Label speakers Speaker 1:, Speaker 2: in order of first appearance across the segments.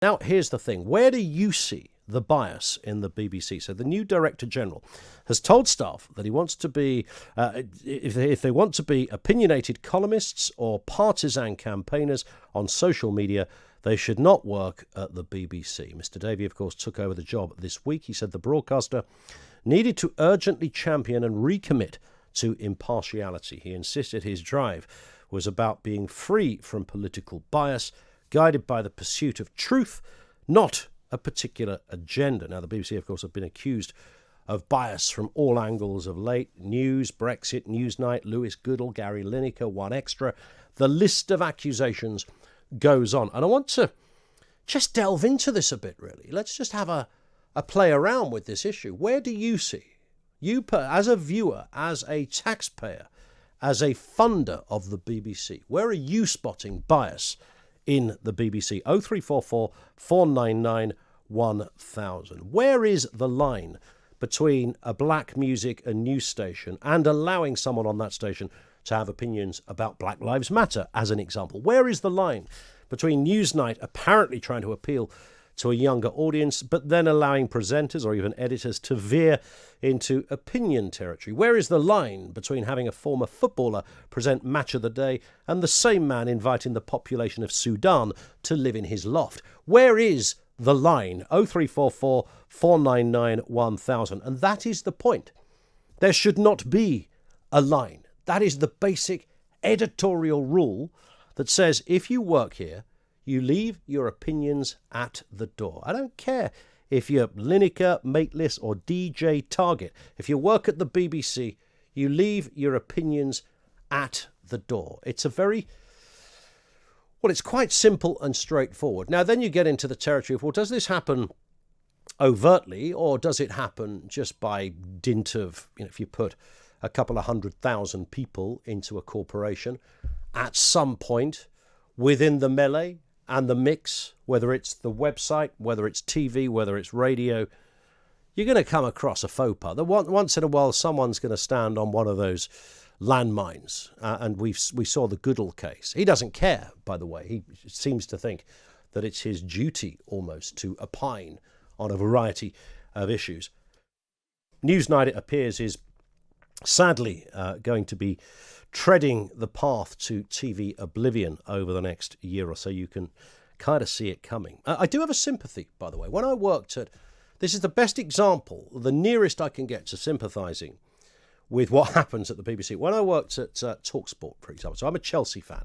Speaker 1: Now, here's the thing. Where do you see the bias in the BBC? So the new Director General has told staff that he wants to be, if they want to be opinionated columnists or partisan campaigners on social media, they should not work at the BBC. Mr. Davey, of course, took over the job this week. He said the broadcaster needed to urgently champion and recommit to impartiality. He insisted his drive was about being free from political bias, guided by the pursuit of truth, not a particular agenda. Now, the BBC, of course, have been accused of bias from all angles of late. News, Brexit, Newsnight, Lewis Goodall, Gary Lineker, One Extra. The list of accusations goes on. And I want to just delve into this a bit, really. Let's just have a play around with this issue. Where do you see, as a viewer, as a taxpayer, as a funder of the BBC, where are you spotting bias in the BBC? 0344 499 1000. Where is the line between a black music and news station and allowing someone on that station to have opinions about Black Lives Matter, as an example? Where is the line between Newsnight apparently trying to appeal to a younger audience, but then allowing presenters or even editors to veer into opinion territory? Where is the line between having a former footballer present Match of the Day and the same man inviting the population of Sudan to live in his loft? Where is the line? 0344 499 1000. And that is the point. There should not be a line. That is the basic editorial rule that says if you work here, you leave your opinions at the door. I don't care if you're Lineker, Mateless, or DJ Target. If you work at the BBC, you leave your opinions at the door. It's it's quite simple and straightforward. Now, then you get into the territory of, well, does this happen overtly, or does it happen just by dint of, if you put a couple of 100,000 people into a corporation at some point within the melee and the mix, whether it's the website, whether it's TV, whether it's radio, you're going to come across a faux pas. Once in a while, someone's going to stand on one of those landmines. And we saw the Goodall case. He doesn't care, by the way. He seems to think that it's his duty almost to opine on a variety of issues. Newsnight, it appears, is sadly going to be treading the path to TV oblivion over the next year or so. You can kind of see it coming. I do have a sympathy, by the way. When I worked this is the best example, the nearest I can get to sympathising with what happens at the BBC. When I worked at talkSPORT, for example, so I'm a Chelsea fan,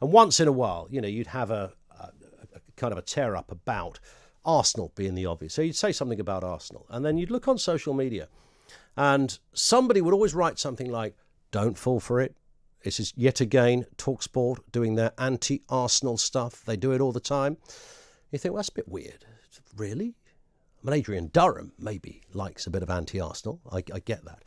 Speaker 1: and once in a while, you'd have a kind of a tear-up about Arsenal being the obvious. So you'd say something about Arsenal, and then you'd look on social media, and somebody would always write something like, "Don't fall for it. This is yet again talkSPORT doing their anti-Arsenal stuff. They do it all the time." You think, well, that's a bit weird. Really? I mean, Adrian Durham maybe likes a bit of anti-Arsenal. I get that.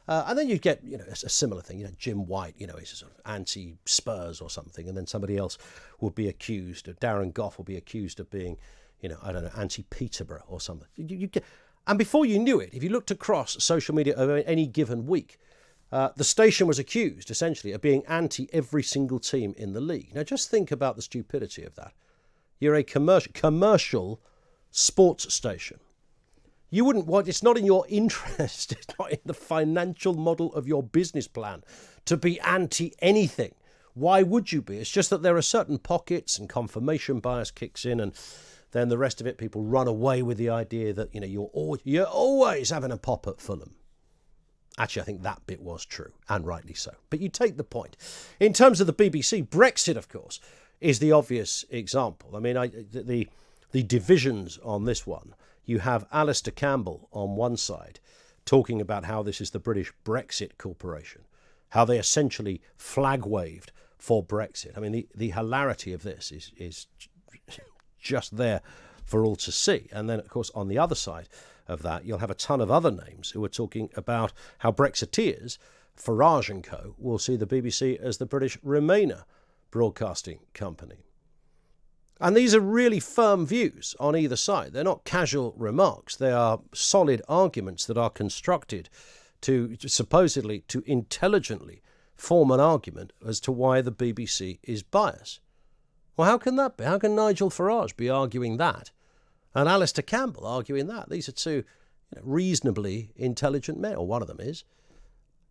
Speaker 1: And then you get, a similar thing. Jim White, he's sort of anti-Spurs or something. And then somebody else would be accused, Darren Goff will be accused of being, anti-Peterborough or something. And before you knew it, if you looked across social media over any given week, the station was accused, essentially, of being anti every single team in the league. Now, just think about the stupidity of that. You're a commercial sports station. You wouldn't want, it's not in your interest, it's not in the financial model of your business plan to be anti anything. Why would you be? It's just that there are certain pockets and confirmation bias kicks in, and then the rest of it, people run away with the idea that, you're always having a pop at Fulham. Actually, I think that bit was true, and rightly so. But you take the point. In terms of the BBC, Brexit, of course, is the obvious example. I mean, the divisions on this one, you have Alistair Campbell on one side talking about how this is the British Brexit Corporation, how they essentially flag waved for Brexit. I mean, the hilarity of this is just there for all to see. And then, of course, on the other side of that, you'll have a ton of other names who are talking about how Brexiteers, Farage and co, will see the BBC as the British Remainer broadcasting company. And these are really firm views on either side. They're not casual remarks. They are solid arguments that are constructed to supposedly, to intelligently form an argument as to why the BBC is biased. Well, how can that be? How can Nigel Farage be arguing that and Alistair Campbell arguing that? These are two reasonably intelligent men, or one of them is.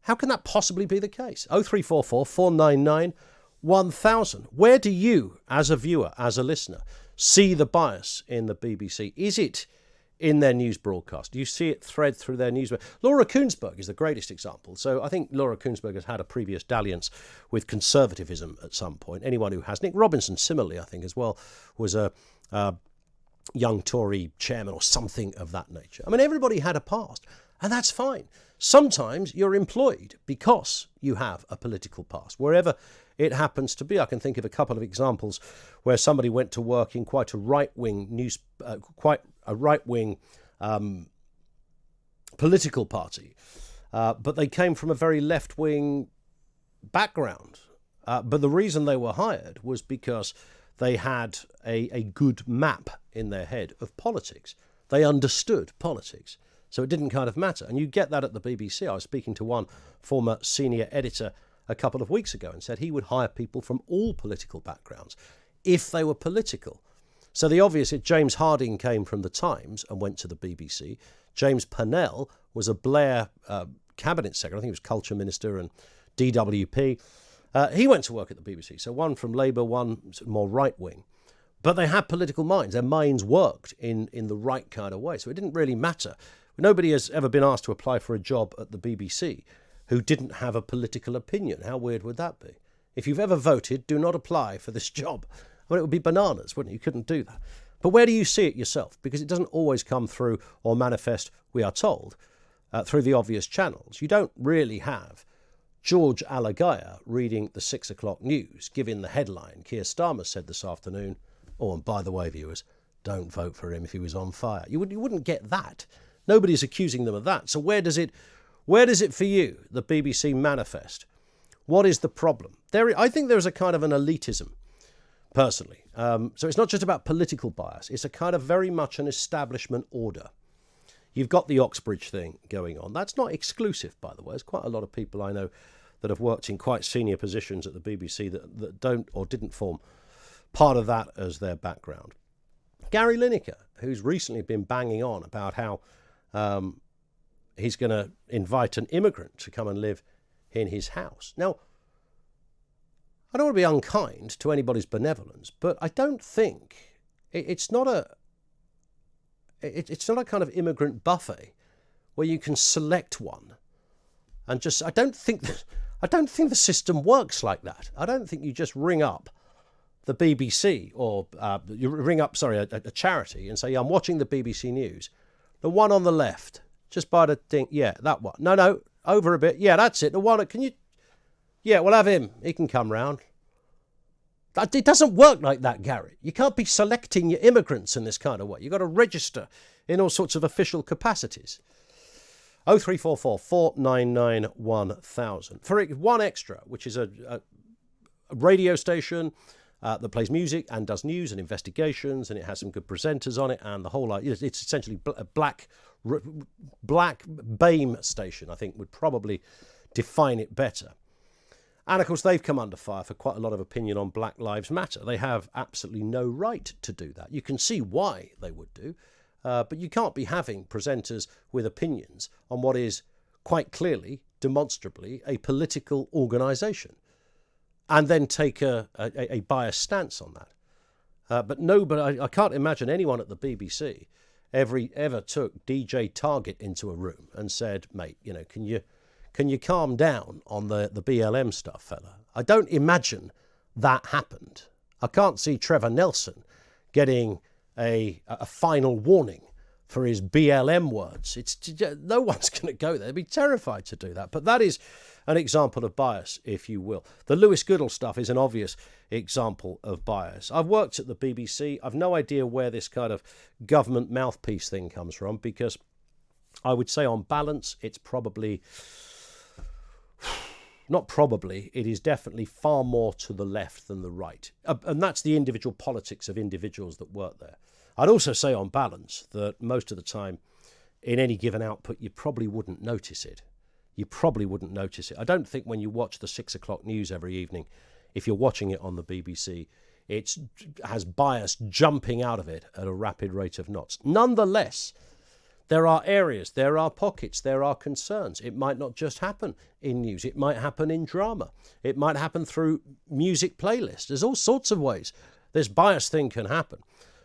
Speaker 1: How can that possibly be the case? 0344 499 1000. Where do you, as a viewer, as a listener, see the bias in the BBC? Is it in their news broadcast? Do you see it thread through their news? Laura Kuenssberg is the greatest example. So I think Laura Kuenssberg has had a previous dalliance with conservatism at some point. Anyone who has. Nick Robinson, similarly, I think, as well, was a young Tory chairman or something of that nature. I mean, everybody had a past, and that's fine. Sometimes you're employed because you have a political past, wherever it happens to be. I can think of a couple of examples where somebody went to work in quite a right-wing political party, but they came from a very left-wing background. But the reason they were hired was because they had a good map in their head of politics. They understood politics. So it didn't kind of matter. And you get that at the BBC. I was speaking to one former senior editor a couple of weeks ago and said he would hire people from all political backgrounds if they were political. So the obvious is James Harding came from the Times and went to the BBC. James Purnell was a Blair cabinet secretary. I think he was culture minister and DWP. He went to work at the BBC. So one from Labour, one more right-wing. But they had political minds. Their minds worked in the right kind of way. So it didn't really matter. Nobody has ever been asked to apply for a job at the BBC who didn't have a political opinion. How weird would that be? If you've ever voted, do not apply for this job. Well, it would be bananas, wouldn't it? You couldn't do that. But where do you see it yourself? Because it doesn't always come through or manifest, we are told, through the obvious channels. You don't really have George Alagaya reading the 6 o'clock news, giving the headline, Keir Starmer said this afternoon, oh, and by the way, viewers, don't vote for him if he was on fire. You wouldn't get that. Nobody's accusing them of that. So where does it for you, the BBC manifest? What is the problem? I think there's a kind of an elitism, personally. So it's not just about political bias. It's a kind of very much an establishment order. You've got the Oxbridge thing going on. That's not exclusive, by the way. There's quite a lot of people I know that have worked in quite senior positions at the BBC that don't or didn't form part of that as their background. Gary Lineker, who's recently been banging on about how he's going to invite an immigrant to come and live in his house. Now, I don't want to be unkind to anybody's benevolence, but I don't think it's not a kind of immigrant buffet where you can select one and just. I don't think the system works like that. I don't think you just ring up the BBC or you ring up a charity and say, yeah, I'm watching the BBC News. The one on the left, just by the thing, yeah, that one. No, over a bit. Yeah, that's it. The one, can you? Yeah, we'll have him. He can come round. It doesn't work like that, Gary. You can't be selecting your immigrants in this kind of way. You've got to register in all sorts of official capacities. 0344 499 1000. For one extra, which is a radio station that plays music and does news and investigations, and it has some good presenters on it, and the whole lot. It's essentially a black BAME station, I think, would probably define it better. And of course, they've come under fire for quite a lot of opinion on Black Lives Matter. They have absolutely no right to do that. You can see why they would do, but you can't be having presenters with opinions on what is quite clearly, demonstrably, a political organisation, and then take a biased stance on that. But I can't imagine anyone at the BBC ever took DJ Target into a room and said, mate, can you calm down on the BLM stuff, fella? I don't imagine that happened. I can't see Trevor Nelson getting a final warning for his BLM words. No one's going to go there. They'd be terrified to do that. But that is an example of bias, if you will. The Lewis Goodall stuff is an obvious example of bias. I've worked at the BBC. I've no idea where this kind of government mouthpiece thing comes from, because I would say on balance, it's probably... Not probably, it is definitely far more to the left than the right. And that's the individual politics of individuals that work there. I'd also say on balance that most of the time in any given output, you probably wouldn't notice it. I don't think when you watch the 6 o'clock news every evening, if you're watching it on the BBC, It has bias jumping out of it at a rapid rate of knots. Nonetheless, there are areas, there are pockets, there are concerns. It might not just happen in news. It might happen in drama. It might happen through music playlists. There's all sorts of ways this bias thing can happen.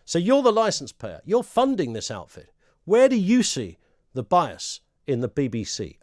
Speaker 1: So you're the license payer. You're funding this outfit. Where do you see the bias in the BBC?